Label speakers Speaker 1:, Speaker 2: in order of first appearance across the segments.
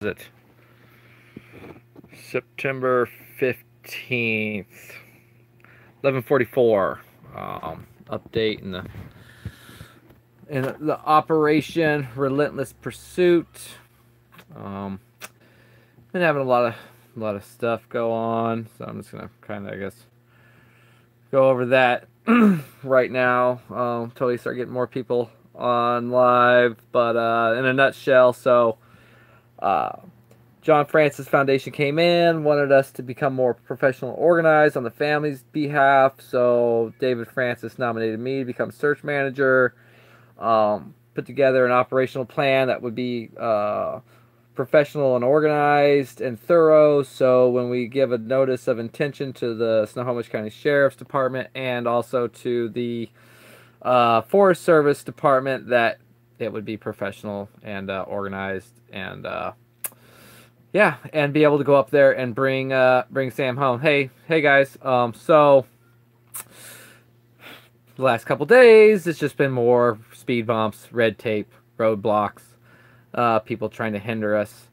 Speaker 1: it? September 15th, 11:44. Update in the Operation Relentless Pursuit. Been having a lot of stuff go on, so I'm just gonna kind of, I guess, go over that right now. Totally start getting more people on live, but in a nutshell, so John Francis Foundation came in, wanted us to become more professional and organized on the family's behalf, so David Francis nominated me to become search manager. Put together an operational plan that would be professional and organized and thorough, so when we give a notice of intention to the Snohomish County Sheriff's Department and also to the Forest Service Department, that it would be professional and organized, and yeah, and be able to go up there and bring Sam home. Hey guys. So the last couple days, it's just been more speed bumps, red tape, roadblocks, people trying to hinder us.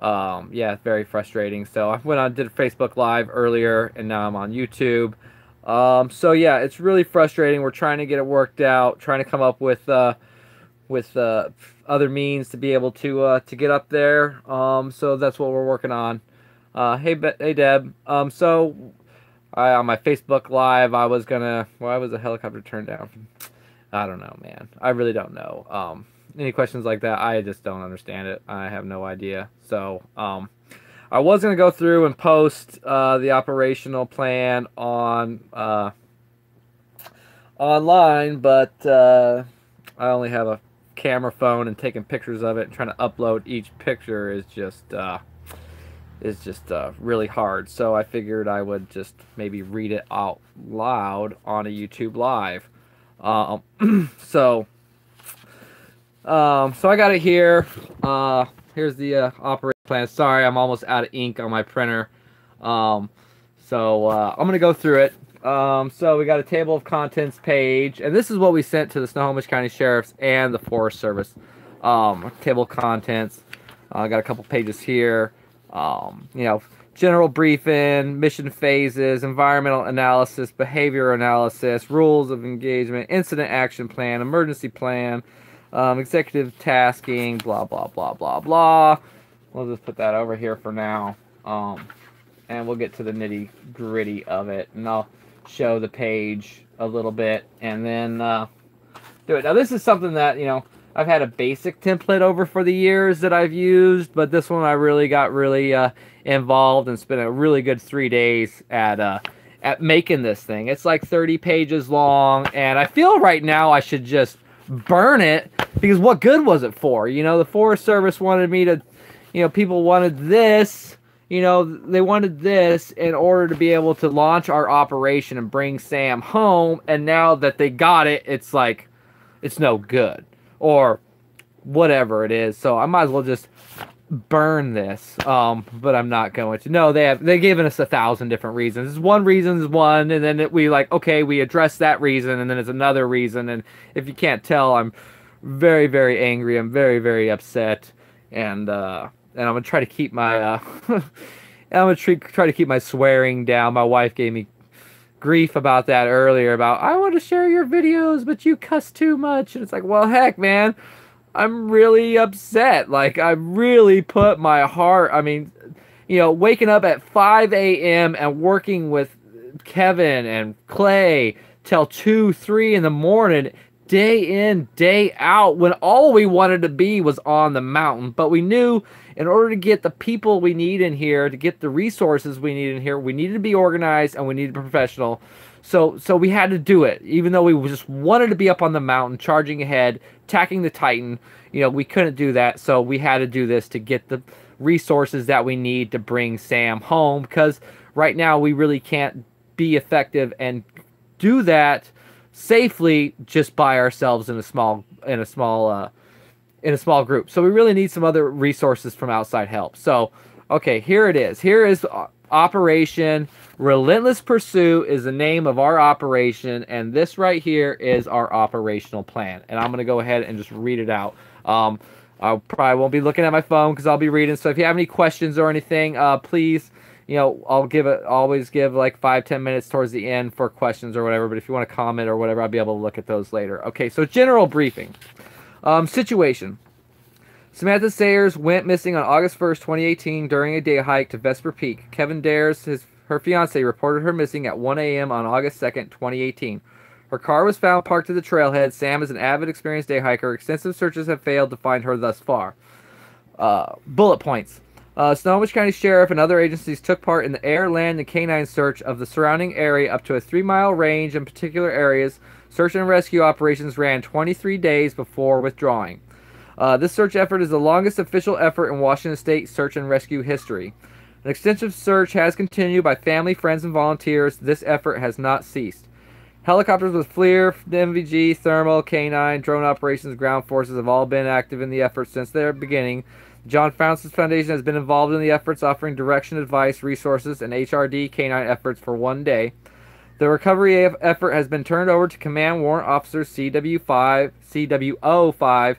Speaker 1: Yeah, very frustrating. So I went on, did a Facebook Live earlier, and now I'm on YouTube. So yeah, it's really frustrating. We're trying to get it worked out, trying to come up with other means to be able to get up there. So that's what we're working on. Hey Deb. So on my Facebook Live, I was gonna. Why was the helicopter turned down? I don't know, man. I really don't know. Any questions like that, I just don't understand it. I have no idea. So I was gonna go through and post the operational plan on online, but I only have a camera phone, and taking pictures of it and trying to upload each picture is just really hard. So I figured I would just maybe read it out loud on a YouTube Live. So I got it here. Here's the operating plan. Sorry, I'm almost out of ink on my printer. I'm gonna go through it. So we got a table of contents page, and this is what we sent to the Snohomish County Sheriff's and the Forest Service. Table of contents. I got a couple pages here. General briefing, mission phases, environmental analysis, behavior analysis, rules of engagement, incident action plan, emergency plan, executive tasking, blah, blah, blah, blah, blah. We'll just put that over here for now. And we'll get to the nitty gritty of it, and I'll show the page a little bit and then do it. Now this is something that, I've had a basic template over for the years that I've used, but this one I really got involved and spent a really good 3 days at making this thing. It's like 30 pages long, and I feel right now I should just burn it, because what good was it for? The Forest Service wanted me to, people wanted this. They wanted this in order to be able to launch our operation and bring Sam home, and now that they got it, it's like, it's no good, or whatever it is. So I might as well just burn this, but I'm not going to. No, they've given us 1,000 different reasons. One reason is one, and then we we address that reason, and then it's another reason, and if you can't tell, I'm very, very angry. I'm very, very upset, and I'm gonna try to keep my try to keep my swearing down. My wife gave me grief about that earlier, about, I want to share your videos, but you cuss too much. And it's like, well, heck, man, I'm really upset. Like, I really put my heart, waking up at 5 a.m. and working with Kevin and Clay till 2, 3 in the morning, day in, day out, when all we wanted to be was on the mountain. But we knew in order to get the people we need in here, to get the resources we need in here, we needed to be organized and we needed to be professional. So we had to do it. Even though we just wanted to be up on the mountain, charging ahead, attacking the Titan, we couldn't do that. So we had to do this to get the resources that we need to bring Sam home, because right now we really can't be effective and do that safely just by ourselves in a small group. So we really need some other resources from outside help. So, okay, here it is. Here is Operation Relentless Pursuit is the name of our operation, and this right here is our operational plan. And I'm going to go ahead and just read it out. I probably won't be looking at my phone because I'll be reading. So if you have any questions or anything, please, I'll always give like 5-10 minutes towards the end for questions or whatever. But if you want to comment or whatever, I'll be able to look at those later. Okay, so general briefing. Situation. Samantha Sayers went missing on August 1st, 2018 during a day hike to Vesper Peak. Kevin Dares, her fiance, reported her missing at 1 a.m. on August 2nd, 2018. Her car was found parked at the trailhead. Sam is an avid, experienced day hiker. Extensive searches have failed to find her thus far. Bullet points. Snohomish County Sheriff and other agencies took part in the air, land, and canine search of the surrounding area up to a 3-mile range in particular areas. Search and rescue operations ran 23 days before withdrawing. This search effort is the longest official effort in Washington State search and rescue history. An extensive search has continued by family, friends, and volunteers. This effort has not ceased. Helicopters with FLIR, MVG, thermal, canine, drone operations, ground forces have all been active in the effort since their beginning. The John Francis Foundation has been involved in the efforts, offering direction, advice, resources, and HRD canine efforts for one day. The recovery effort has been turned over to Command Warrant Officer CWO5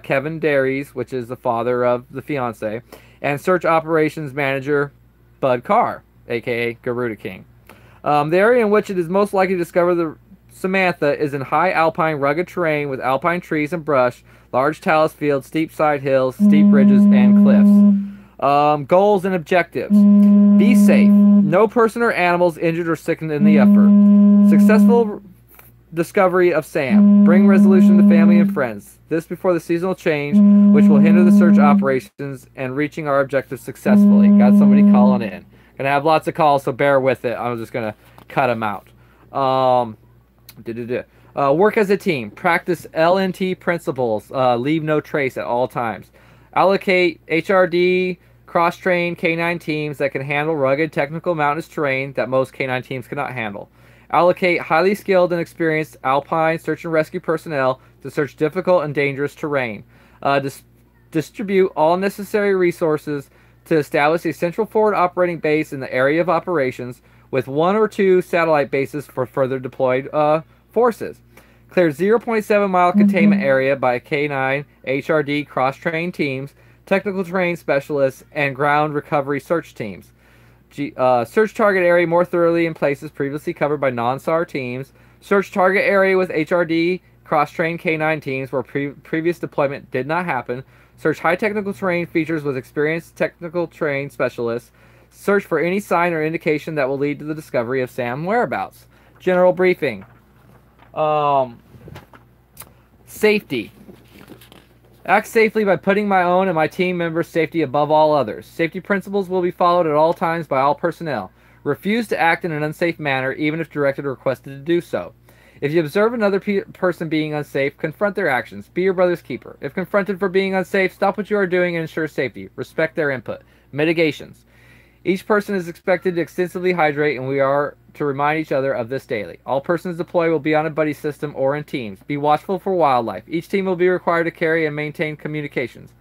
Speaker 1: Kevin Dares, which is the father of the fiance, and Search Operations Manager Bud Carr, aka Garuda King. The area in which it is most likely to discover the Samantha is in high alpine rugged terrain with alpine trees and brush, large talus fields, steep side hills, steep ridges, and cliffs. Goals and objectives. Be safe. No person or animals injured or sickened in the effort. Successful discovery of Sam. Bring resolution to family and friends. This before the seasonal change, which will hinder the search operations and reaching our objectives successfully. Got somebody calling in. Gonna have lots of calls, so bear with it. I'm just gonna cut them out. Work as a team. Practice LNT principles. Leave no trace at all times. Allocate HRD cross-train canine teams that can handle rugged, technical mountainous terrain that most canine teams cannot handle. Allocate highly skilled and experienced alpine search and rescue personnel to search difficult and dangerous terrain. Distribute all necessary resources to establish a central forward operating base in the area of operations with 1 or 2 satellite bases for further deployed forces. Clear 0.7 mile containment area by K9 HRD cross-trained teams, technical terrain specialists, and ground recovery search teams. Search target area more thoroughly in places previously covered by non-SAR teams. Search target area with HRD cross-trained K9 teams where previous deployment did not happen. Search high technical terrain features with experienced technical terrain specialists. Search for any sign or indication that will lead to the discovery of Sam's whereabouts. General briefing. Safety. Act safely by putting my own and my team members' safety above all others. Safety principles will be followed at all times by all personnel. Refuse to act in an unsafe manner, even if directed or requested to do so. If you observe another person being unsafe, confront their actions. Be your brother's keeper. If confronted for being unsafe, stop what you are doing and ensure safety. Respect their input. Mitigations. Each person is expected to extensively hydrate, and we are to remind each other of this daily. All persons deployed will be on a buddy system or in teams. Be watchful for wildlife. Each team will be required to carry and maintain communications.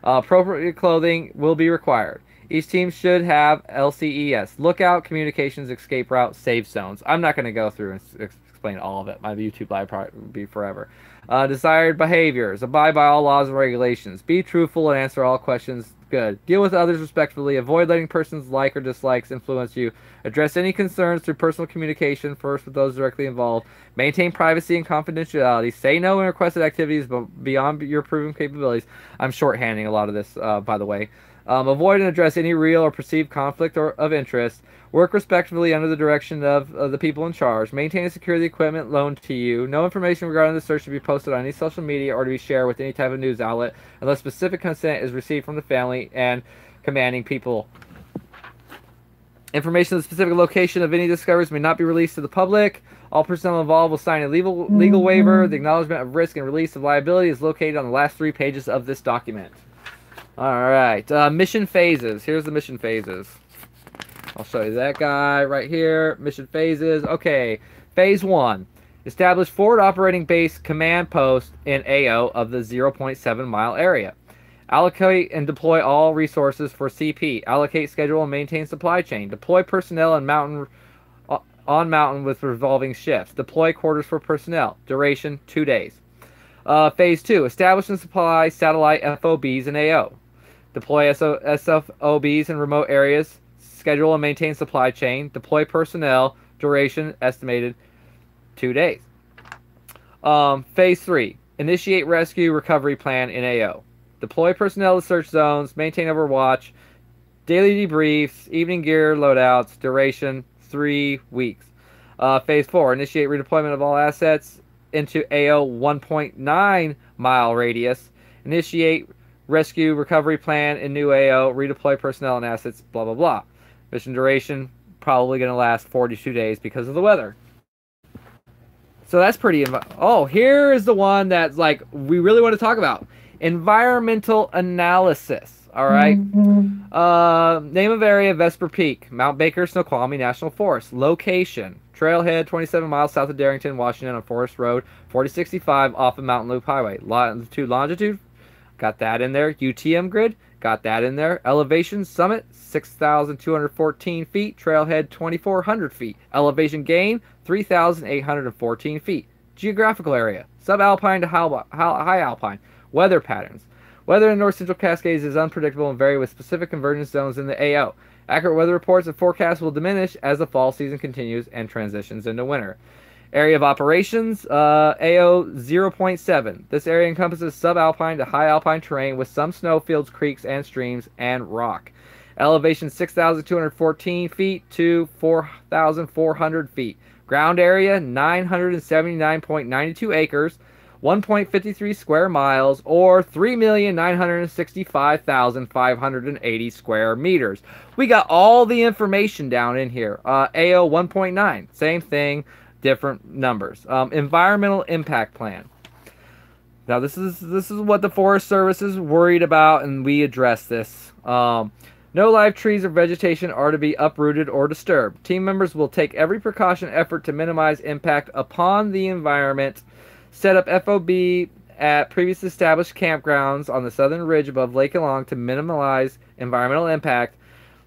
Speaker 1: Appropriate clothing will be required. Each team should have LCES, lookout, communications, escape route, safe zones. I'm not going to go through and explain all of it. My YouTube live probably would be forever. Desired behaviors. Abide by all laws and regulations. Be truthful and answer all questions. Good. Deal with others respectfully. Avoid letting persons like or dislikes influence you. Address any concerns through personal communication, first with those directly involved. Maintain privacy and confidentiality. Say no in requested activities but beyond your proven capabilities. I'm shorthanding a lot of this, by the way. Avoid and address any real or perceived conflict of interest. Work respectfully under the direction of the people in charge. Maintain and secure the equipment loaned to you. No information regarding the search should be posted on any social media or to be shared with any type of news outlet unless specific consent is received from the family and commanding people. Information of the specific location of any discoveries may not be released to the public. All personnel involved will sign a legal waiver. The acknowledgement of risk and release of liability is located on the last 3 pages of this document. Alright, mission phases. Here's the mission phases. I'll show you that guy right here. Mission phases. Okay, phase 1. Establish forward operating base command post in AO of the 0.7 mile area. Allocate and deploy all resources for CP. Allocate, schedule, and maintain supply chain. Deploy personnel on mountain with revolving shifts. Deploy quarters for personnel. Duration 2 days. Phase 2, establish and supply satellite FOBs and AO. Deploy SFOBs in remote areas. Schedule and maintain supply chain. Deploy personnel. Duration estimated 2 days. Phase 3, initiate rescue recovery plan in AO. Deploy personnel to search zones. Maintain overwatch. Daily debriefs. Evening gear loadouts. Duration 3 weeks. Phase 4, initiate redeployment of all assets into AO 1.9 mile radius. Initiate rescue recovery plan in new AO. Redeploy personnel and assets. Blah blah blah. Mission duration probably going to last 42 days because of the weather. So that's pretty. Oh, here is the one that's like we really want to talk about: environmental analysis. All right. Name of area: Vesper Peak, Mount Baker, Snoqualmie National Forest. Location: Trailhead, 27 miles south of Darrington, Washington, on Forest Road, 4065 off of Mountain Loop Highway. Longitude, got that in there. UTM grid, got that in there. Elevation: summit 6,214 feet, trailhead 2,400 feet. Elevation gain 3,814 feet. Geographical area: subalpine to high alpine. Weather patterns: weather in North Central Cascades is unpredictable and vary with specific convergence zones in the AO. Accurate weather reports and forecasts will diminish as the fall season continues and transitions into winter. Area of operations, AO 0.7. This area encompasses subalpine to high alpine terrain with some snowfields, creeks, and streams, and rock. Elevation 6,214 feet to 4,400 feet. Ground area 979.92 acres, 1.53 square miles, or 3,965,580 square meters. We got all the information down in here. AO 1.9, same thing, different numbers. Environmental impact plan. Now this is what the Forest Service is worried about, and we address this. No live trees or vegetation are to be uprooted or disturbed. Team members will take every precaution effort to minimize impact upon the environment. Set up FOB at previously established campgrounds on the southern ridge above Lake Long to minimize environmental impact.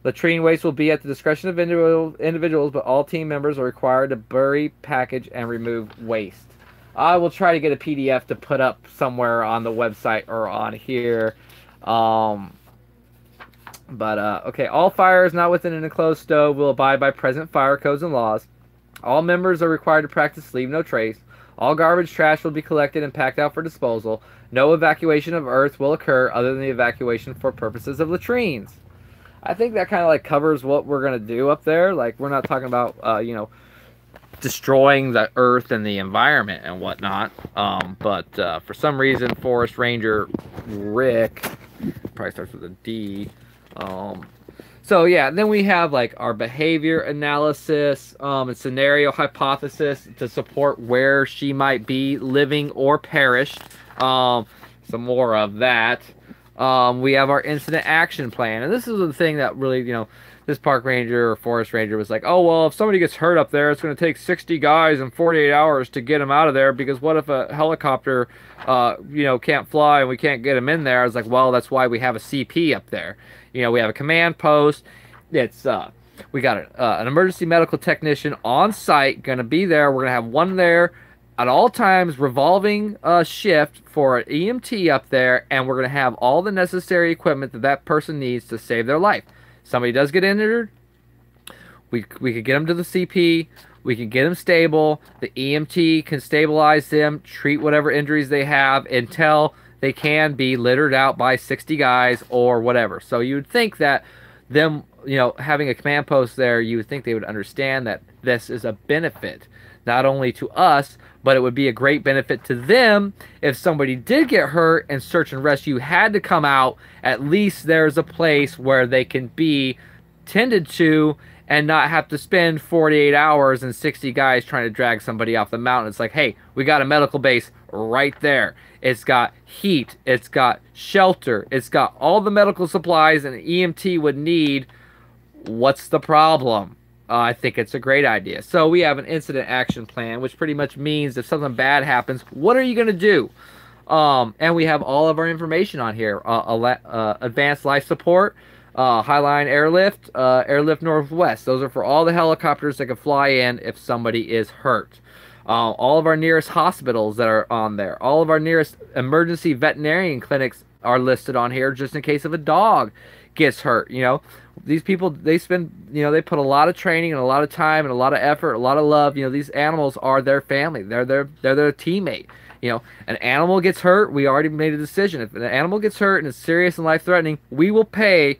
Speaker 1: Latrine waste will be at the discretion of individuals, but all team members are required to bury, package, and remove waste. I will try to get a PDF to put up somewhere on the website or on here. Okay, all fires not within an enclosed stove will abide by present fire codes and laws. All members are required to practice leave no trace. All garbage trash will be collected and packed out for disposal. No evacuation of earth will occur other than the evacuation for purposes of latrines. I think that kind of like covers what we're going to do up there. Like, we're not talking about, destroying the earth and the environment and whatnot. For some reason, Forest Ranger Rick, probably starts with a D. So yeah, then we have like our behavior analysis and scenario hypothesis to support where she might be living or perished. Some more of that. We have our incident action plan, and this is the thing that really, this park ranger or forest ranger was like, oh, well, if somebody gets hurt up there, it's going to take 60 guys and 48 hours to get them out of there, because what if a helicopter, can't fly and we can't get them in there? I was like, well, that's why we have a CP up there. We have a command post. It's we got an emergency medical technician on site, going to be there. We're going to have one there at all times, revolving shift for an EMT up there, and we're going to have all the necessary equipment that person needs to save their life. Somebody does get injured, we could get them to the CP, we can get them stable, the EMT can stabilize them, treat whatever injuries they have until they can be littered out by 60 guys or whatever. So you would think that them, having a command post there, you would think they would understand that this is a benefit, not only to us, but it would be a great benefit to them if somebody did get hurt and search and rescue had to come out. At least there's a place where they can be tended to and not have to spend 48 hours and 60 guys trying to drag somebody off the mountain. It's like, hey, we got a medical base right there. It's got heat, it's got shelter, it's got all the medical supplies an EMT would need. What's the problem? I think it's a great idea. So we have an incident action plan, which pretty much means if something bad happens, what are you going to do? And we have all of our information on here. Advanced life support, Highline airlift, airlift northwest. Those are for all the helicopters that can fly in if somebody is hurt. All of our nearest hospitals that are on there. All of our nearest emergency veterinarian clinics are listed on here just in case if a dog gets hurt. You know, these people, they spend, you know, they put a lot of training and a lot of time and a lot of effort, a lot of love. You know, these animals are their family. They're their teammate. You know, an animal gets hurt, we already made a decision. If an animal gets hurt and it's serious and life-threatening, we will pay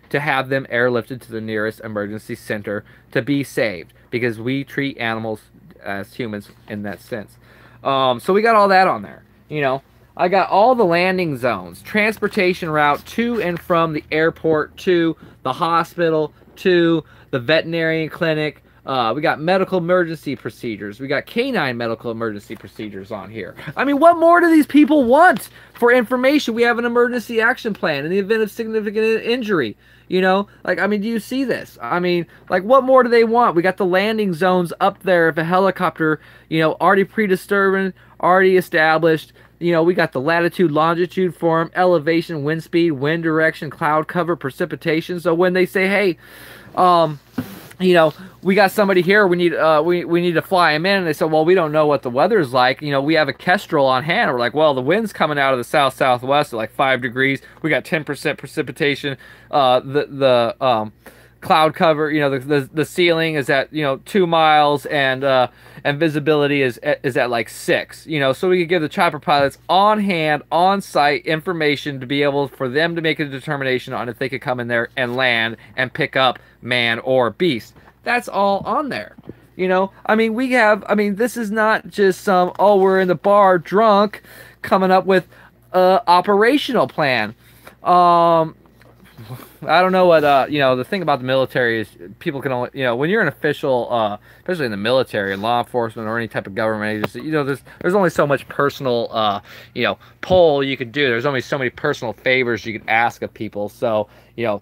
Speaker 1: to have them airlifted to the nearest emergency center to be saved, because we treat animals as humans in that sense. So we got all that on there. You know, I got all the landing zones, transportation route to and from the airport, to the hospital, to the veterinarian clinic. We got medical emergency procedures. We got canine medical emergency procedures on here. I mean, what more do these people want for information? We have an emergency action plan in the event of significant injury. You know, like, I mean, do you see this? I mean, like, what more do they want? We got the landing zones up there if a helicopter, you know, already pre-disturbing, already established. You know, we got the latitude, longitude form, elevation, wind speed, wind direction, cloud cover, precipitation. So when they say, hey, you know, we got somebody here, we need we need to fly him in, and they said, well, we don't know what the weather's like. You know, we have a Kestrel on hand. We're like, well, the wind's coming out of the south-southwest at like 5 degrees. We got 10% precipitation. The cloud cover, you know, the ceiling is at, you know, 2 miles, and visibility is at like 6. You know, so we could give the chopper pilots on hand, on site information to be able for them to make a determination on if they could come in there and land and pick up man or beast. That's all on there. You know, I mean, we have, I mean, this is not just some, oh, we're in the bar drunk coming up with a operational plan. I don't know what, you know, the thing about the military is people can only, you know, when you're an official, especially in the military and law enforcement or any type of government agency, you know, there's only so much personal, you know, pull you can do. There's only so many personal favors you can ask of people. So, you know,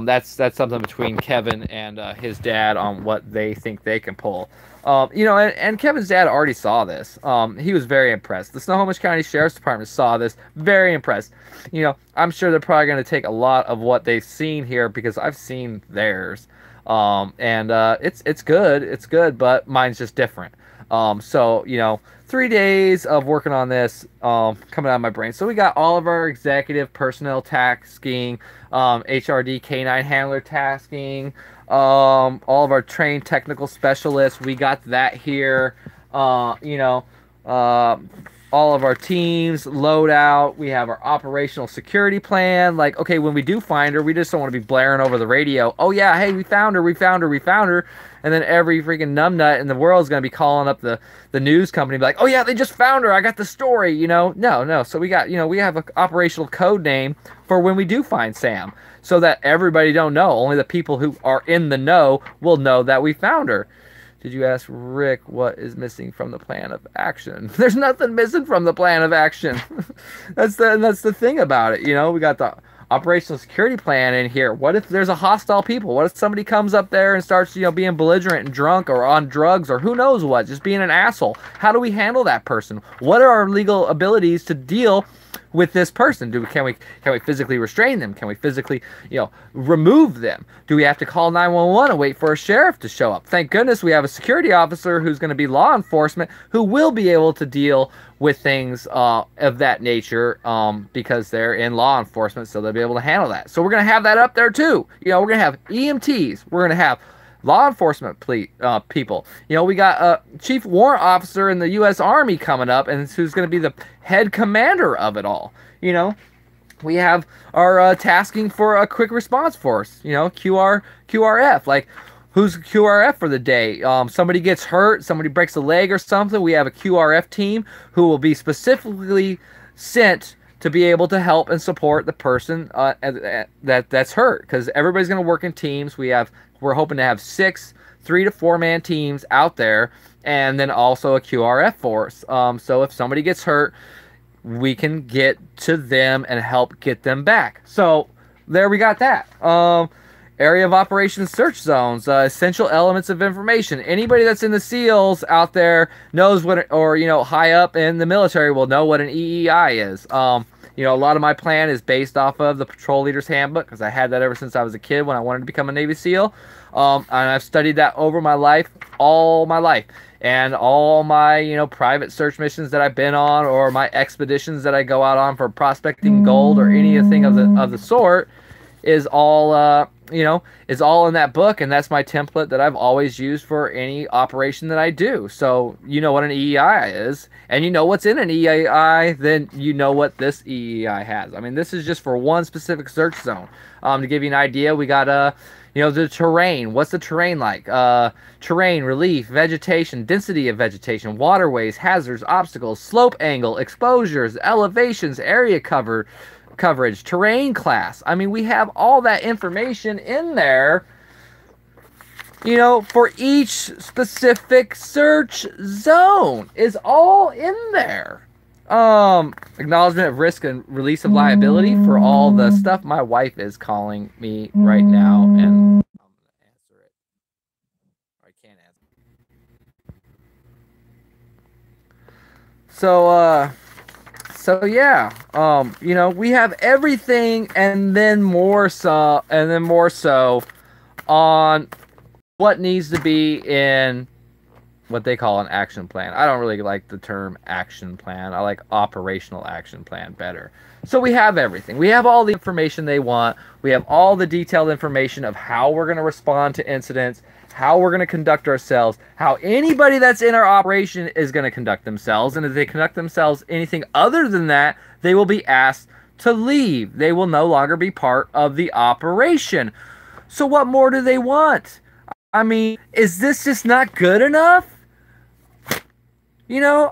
Speaker 1: that's something between Kevin and his dad on what they think they can pull. You know, and Kevin's dad already saw this. He was very impressed. The Snohomish County Sheriff's Department saw this, very impressed. You know, I'm sure they're probably going to take a lot of what they've seen here, because I've seen theirs. It's good, but mine's just different. So, you know, 3 days of working on this, coming out of my brain. So we got all of our executive personnel tasking, HRD K9 handler tasking, all of our trained technical specialists. We got that here. You know, all of our teams, loadout. We have our operational security plan. Like, okay, when we do find her, we just don't want to be blaring over the radio, oh yeah, hey, we found her, we found her, we found her. And then every freaking numbnut in the world is going to be calling up the news company, be like, oh yeah, they just found her, I got the story, you know. No. So we got, you know, we have an operational code name for when we do find Sam, so that everybody don't know. Only the people who are in the know will know that we found her. Did you ask Rick what is missing from the plan of action? There's nothing missing from the plan of action. That's the thing about it. You know, we got the operational security plan in here. What if there's a hostile people? What if somebody comes up there and starts, you know, being belligerent and drunk or on drugs or who knows what, just being an asshole? How do we handle that person? What are our legal abilities to deal with this person? Can we physically restrain them? Can we physically, you know, remove them? Do we have to call 911 and wait for a sheriff to show up? Thank goodness we have a security officer who's going to be law enforcement, who will be able to deal with things of that nature, because they're in law enforcement, so they'll be able to handle that. So we're going to have that up there too. You know, we're going to have EMTs. We're going to have law enforcement people. You know, we got a chief warrant officer in the U.S. Army coming up, and who's going to be the head commander of it all. You know, we have our tasking for a quick response force. You know, QRF. Like, who's QRF for the day? Somebody gets hurt, somebody breaks a leg or something. We have a QRF team who will be specifically sent to be able to help and support the person that's hurt, because everybody's going to work in teams. We're hoping to have 6 3 to 4 man teams out there, and then also a QRF force. So if somebody gets hurt, we can get to them and help get them back. So there we got that. Area of operations search zones, essential elements of information. Anybody that's in the SEALs out there knows what, or, you know, high up in the military will know what an EEI is. You You know, a lot of my plan is based off of the Patrol Leader's Handbook because I had that ever since I was a kid when I wanted to become a Navy SEAL. And I've studied that over my life, all my life. And all my, you know, private search missions that I've been on, or my expeditions that I go out on for prospecting gold or anything of the sort, is all you know, is all in that book, and that's my template that I've always used for any operation that I do. So you know what an EEI is, and you know what's in an EEI, then you know what this EEI has. I mean, this is just for one specific search zone. To give you an idea, we got you know, the terrain. What's the terrain like? Terrain, relief, vegetation, density of vegetation, waterways, hazards, obstacles, slope angle, exposures, elevations, area coverage, terrain class. I mean, we have all that information in there, you know, for each specific search zone is all in there. Acknowledgement of risk and release of liability for all the stuff. My wife is calling me right now, and I'm gonna answer it. I can't answer. So yeah, you know, we have everything, and then more so, on what needs to be in what they call an action plan. I don't really like the term action plan. I like operational action plan better. So we have everything. We have all the information they want. We have all the detailed information of how we're going to respond to incidents, how we're going to conduct ourselves, how anybody that's in our operation is going to conduct themselves. And if they conduct themselves anything other than that, they will be asked to leave. They will no longer be part of the operation. So what more do they want? I mean, is this just not good enough? You know,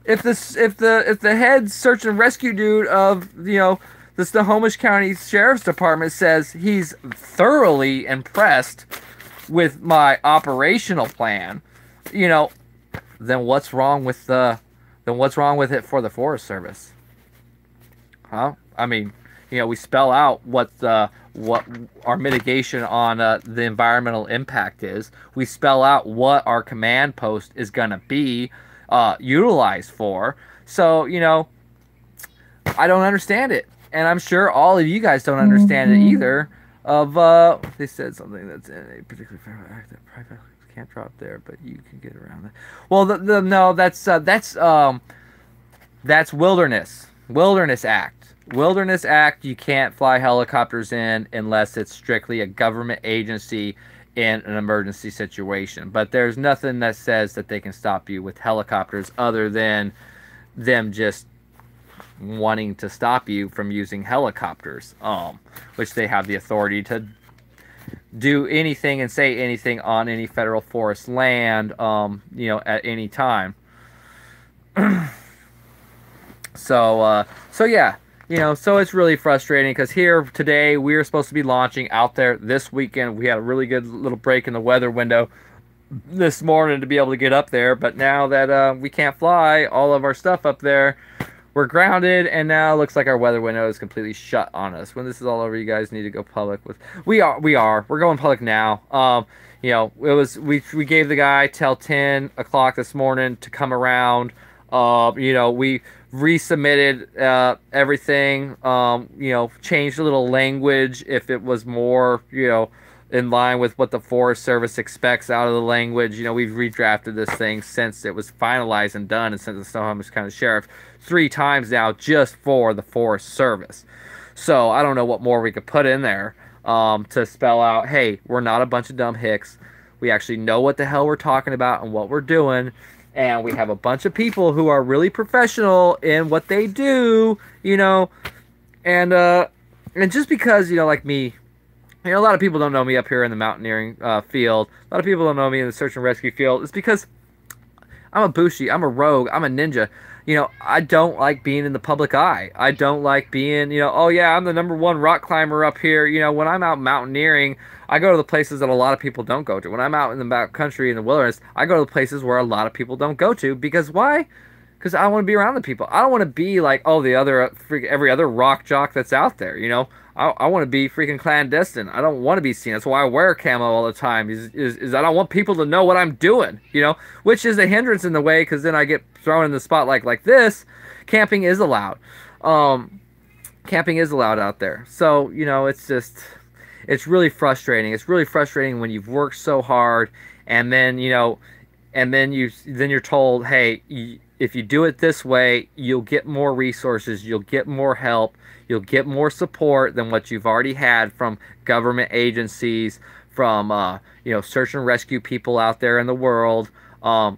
Speaker 1: if the head search and rescue dude of, you know, the Snohomish County Sheriff's Department says he's thoroughly impressed with my operational plan, you know, then what's wrong with it for the Forest Service? Huh? I mean, you know, we spell out what our mitigation on the environmental impact is. We spell out what our command post is going to be utilized for. So, you know, I don't understand it. And I'm sure all of you guys don't understand it either. They said something that's in a particular act that private can't drop there, but you can get around that. Well, no, that's Wilderness Act. Wilderness Act, you can't fly helicopters in unless it's strictly a government agency in an emergency situation. But there's nothing that says that they can stop you with helicopters other than them just wanting to stop you from using helicopters, which they have the authority to do anything and say anything on any federal forest land, you know, at any time. So yeah. You know, so it's really frustrating because here today we were supposed to be launching out there this weekend. We had a really good little break in the weather window this morning to be able to get up there. But now that we can't fly all of our stuff up there, we're grounded, and now it looks like our weather window is completely shut on us. When this is all over, you guys need to go public with. We're going public now. You know, we gave the guy till 10 o'clock this morning to come around. You know, we resubmitted everything, you know, changed a little language if it was more, you know, in line with what the Forest Service expects out of the language. You know, we've redrafted this thing since it was finalized and done, and sent to the Snohomish County Sheriff 3 times now just for the Forest Service. So I don't know what more we could put in there to spell out, hey, we're not a bunch of dumb hicks. We actually know what the hell we're talking about and what we're doing. And we have a bunch of people who are really professional in what they do, you know, and just because, you know, like me, you know, a lot of people don't know me up here in the mountaineering field. A lot of people don't know me in the search and rescue field. It's because I'm a bushi, I'm a rogue, I'm a ninja. You know, I don't like being in the public eye. I don't like being, you know, oh yeah, I'm the #1 rock climber up here. You know, when I'm out mountaineering, I go to the places that a lot of people don't go to. When I'm out in the backcountry in the wilderness, I go to the places where a lot of people don't go to. Because why? Because I want to be around the people. I don't want to be like, oh, the other every other rock jock that's out there. You know, I want to be freaking clandestine. I don't want to be seen. That's why I wear camo all the time. Is I don't want people to know what I'm doing. You know, which is a hindrance in the way, because then I get thrown in the spotlight like this. Camping is allowed. Camping is allowed out there. So, you know, it's really frustrating. It's really frustrating when you've worked so hard, and then, you know, and then you're told, hey, if you do it this way, you'll get more resources, you'll get more help, you'll get more support than what you've already had from government agencies, from you know, search and rescue people out there in the world.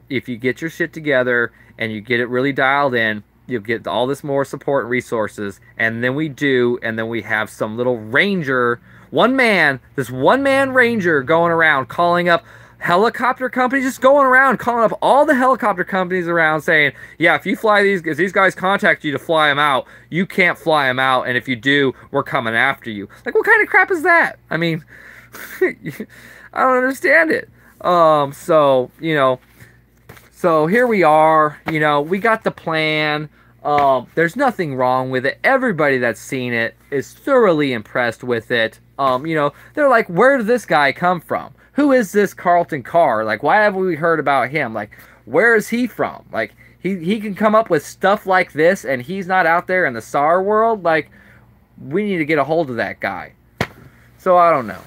Speaker 1: If you get your shit together and you get it really dialed in, you'll get all this more support and resources. And then we have some little ranger, this one man ranger going around calling up helicopter companies, just going around calling up all the helicopter companies around saying, yeah, if these guys contact you to fly them out, you can't fly them out, and if you do, we're coming after you. Like, what kind of crap is that? I mean, I don't understand it. So, you know, so here we are, you know, we got the plan. There's nothing wrong with it. Everybody that's seen it is thoroughly impressed with it. You know, they're like, where did this guy come from? Who is this Carlton Carr? Like, why haven't we heard about him? Like, where is he from? Like, he can come up with stuff like this, and he's not out there in the SAR world? Like, we need to get a hold of that guy. So, I don't know.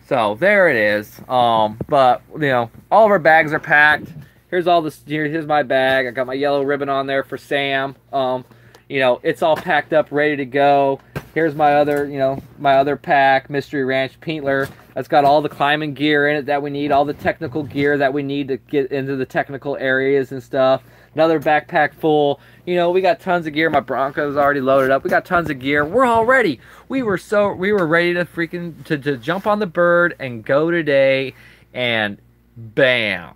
Speaker 1: So, there it is. But, you know, all of our bags are packed. Here's my bag. I got my yellow ribbon on there for Sam. You know, it's all packed up, ready to go. Here's my other pack, Mystery Ranch Peentler. That's got all the climbing gear in it that we need, all the technical gear that we need to get into the technical areas and stuff. Another backpack full. You know, we got tons of gear. My Bronco's already loaded up. We got tons of gear. We're all ready. We were ready to freaking to jump on the bird and go today, and bam.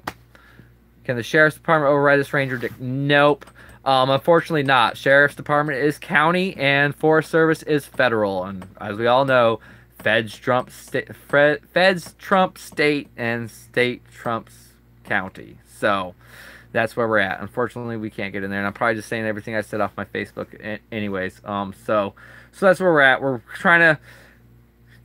Speaker 1: Can the Sheriff's Department override this ranger? Nope. Unfortunately not. Sheriff's Department is county and Forest Service is federal. And as we all know, feds trump state and state trumps county. So that's where we're at. Unfortunately, we can't get in there. And I'm probably just saying everything I said off my Facebook anyways. So that's where we're at. We're trying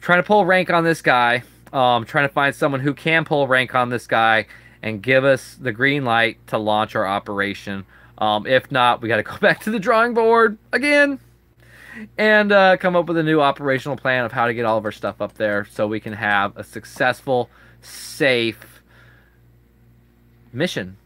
Speaker 1: to pull rank on this guy. Trying to find someone who can pull rank on this guy and give us the green light to launch our operation. If not, we got to go back to the drawing board again and come up with a new operational plan of how to get all of our stuff up there so we can have a successful, safe mission.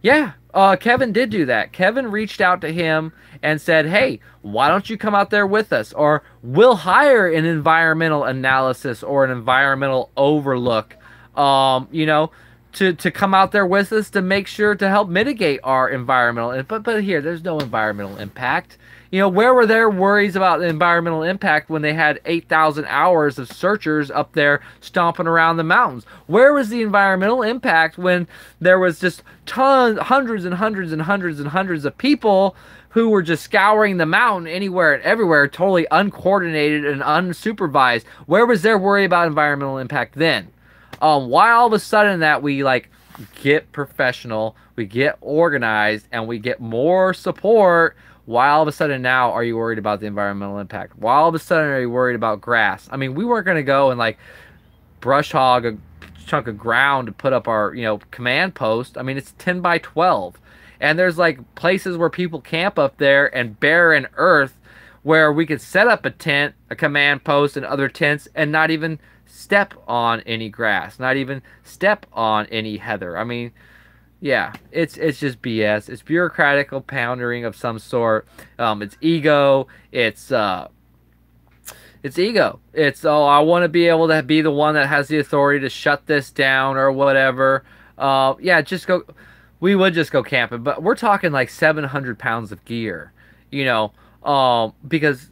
Speaker 1: Yeah, Kevin did do that. Kevin reached out to him and said, hey, why don't you come out there with us? Or we'll hire an environmental analysis or an environmental overlook, you know, to come out there with us to make sure to help mitigate our environmental. But here, there's no environmental impact. You know, where were their worries about the environmental impact when they had 8,000 hours of searchers up there stomping around the mountains? Where was the environmental impact when there was just hundreds and hundreds and hundreds and hundreds of people who were just scouring the mountain anywhere and everywhere, totally uncoordinated and unsupervised? Where was their worry about environmental impact then? Why all of a sudden that we like get professional, we get organized, and we get more support? Why all of a sudden now are you worried about the environmental impact? Why all of a sudden are you worried about grass? I mean, we weren't going to go and like brush hog a chunk of ground to put up our, you know, command post. I mean, it's 10 by 12. And there's like places where people camp up there and barren earth where we could set up a tent, a command post, and other tents and not even step on any grass, not even step on any heather. I mean, yeah, it's just BS. It's bureaucratic poundering of some sort. It's ego. It's ego. It's, oh, I want to be able to be the one that has the authority to shut this down or whatever. Yeah, just go. We would just go camping, but we're talking like 700 pounds of gear, you know, because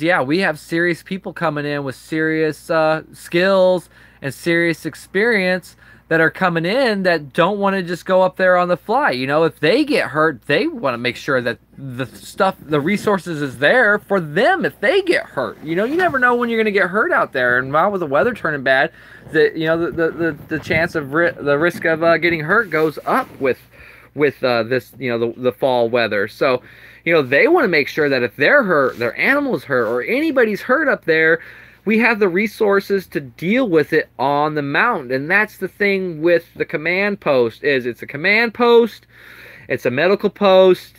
Speaker 1: yeah, we have serious people coming in with serious skills and serious experience that are coming in that don't want to just go up there on the fly. You know, if they get hurt, they want to make sure that the resources is there for them if they get hurt. You know, you never know when you're going to get hurt out there. And now with the weather turning bad, the chance of the risk of getting hurt goes up with this, you know, the fall weather. So, you know, they want to make sure that if they're hurt, their animal's hurt, or anybody's hurt up there, we have the resources to deal with it on the mountain. And that's the thing with the command post, is it's a command post. It's a medical post.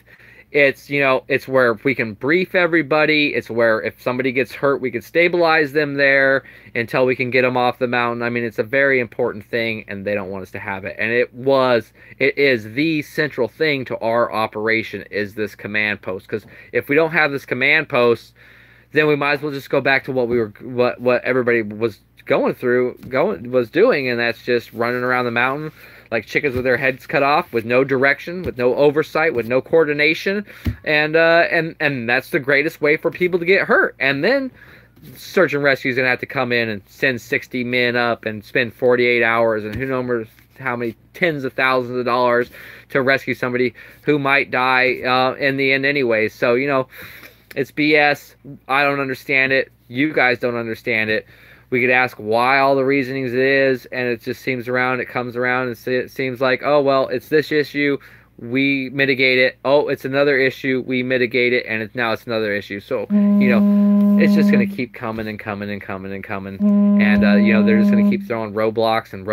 Speaker 1: It's, you know, it's where we can brief everybody. It's where if somebody gets hurt, we can stabilize them there until we can get them off the mountain. I mean, it's a very important thing, and they don't want us to have it. And it is the central thing to our operation is this command post. Because if we don't have this command post, then we might as well just go back to what everybody was doing, and that's just running around the mountain like chickens with their heads cut off, with no direction, with no oversight, with no coordination, and that's the greatest way for people to get hurt. And then search and rescue is gonna have to come in and send 60 men up and spend 48 hours and who knows how many tens of thousands of dollars to rescue somebody who might die in the end anyway. So, you know, it's BS. I don't understand it. You guys don't understand it. We could ask why all the reasonings it is, and it just seems around, it comes around, and it seems like, oh, well, it's this issue, we mitigate it. Oh, it's another issue, we mitigate it, and now it's another issue. So, you know, it's just going to keep coming and coming and coming and coming. And, you know, they're just going to keep throwing roadblocks and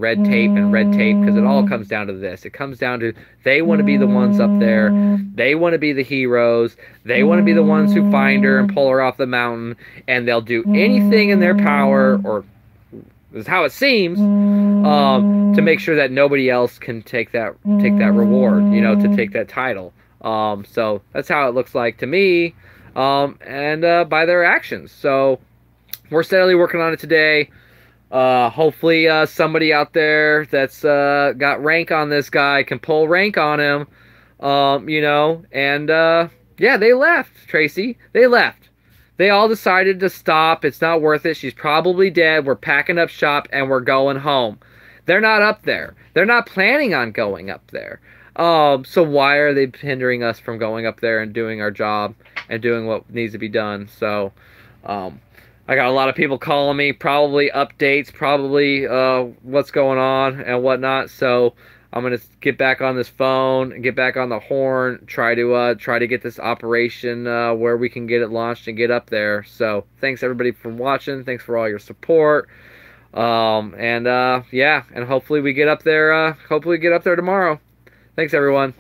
Speaker 1: red tape because it all comes down to this. It comes down to they want to be the ones up there. They want to be the heroes. They want to be the ones who find her and pull her off the mountain. And they'll do anything in their power, or is how it seems, to make sure that nobody else can take that reward, you know, to take that title. So that's how it looks like to me, and by their actions. So we're steadily working on it today. Hopefully somebody out there that's got rank on this guy can pull rank on him, you know, and yeah, they left, Tracy. They left. They all decided to stop. It's not worth it. She's probably dead. We're packing up shop and we're going home. They're not up there. They're not planning on going up there. So why are they hindering us from going up there and doing our job and doing what needs to be done? So I got a lot of people calling me, probably updates, probably what's going on and whatnot. So I'm gonna get back on this phone and get back on the horn, try to get this operation where we can get it launched and get up there. So thanks everybody for watching. Thanks for all your support. Yeah, and hopefully we get up there. Hopefully we get up there tomorrow. Thanks everyone.